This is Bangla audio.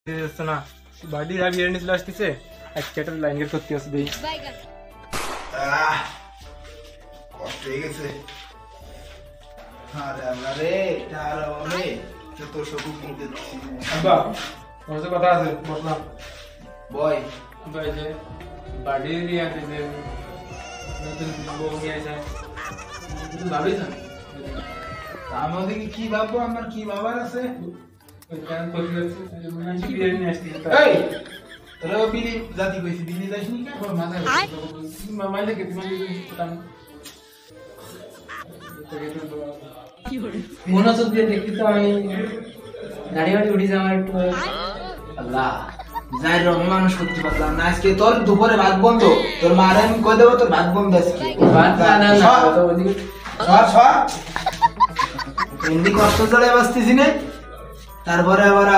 చేస్తున్నా బాడీ రా బిర్యానీ లాస్ట్కిసే యాక్చువల్లీ లైన్ గెట్ కొత్తి వస్తుంది কষ্ট হয়ে গেছে আরে আরে তারে যত সবু কিনতে দিছি আব্বা তোমার কথা আছে বললাম বয় ভাই যে বাড়ি দিয়া দিতে নতুন বউ নিয়ে আসা তুমি ভাবিস না আমাদের কি ভাববো আমার কি ভাবার আছে কারণ কত আছে মানে বিরিয়ানি নিয়ে আসছি এই তোরা বিলি জাতি কইছি বিলি যাসনি কে মাথা মামা লাগে তুমি কাম মনোযোগ দিয়ে দেখি তো আমি গাড়ি গাড়ি উঠি যা আমার একটু আল্লাহ যাই রকম মানুষ করতে পারলাম না আজকে তোর দুপুরে ভাত বন্ধ তোর মারে আমি কই দেব তোর ভাত বন্ধ আজকে ভাত না না তো ওদিকে সর এমনি কষ্ট চলে বাঁচতেছি না তারপরে আবার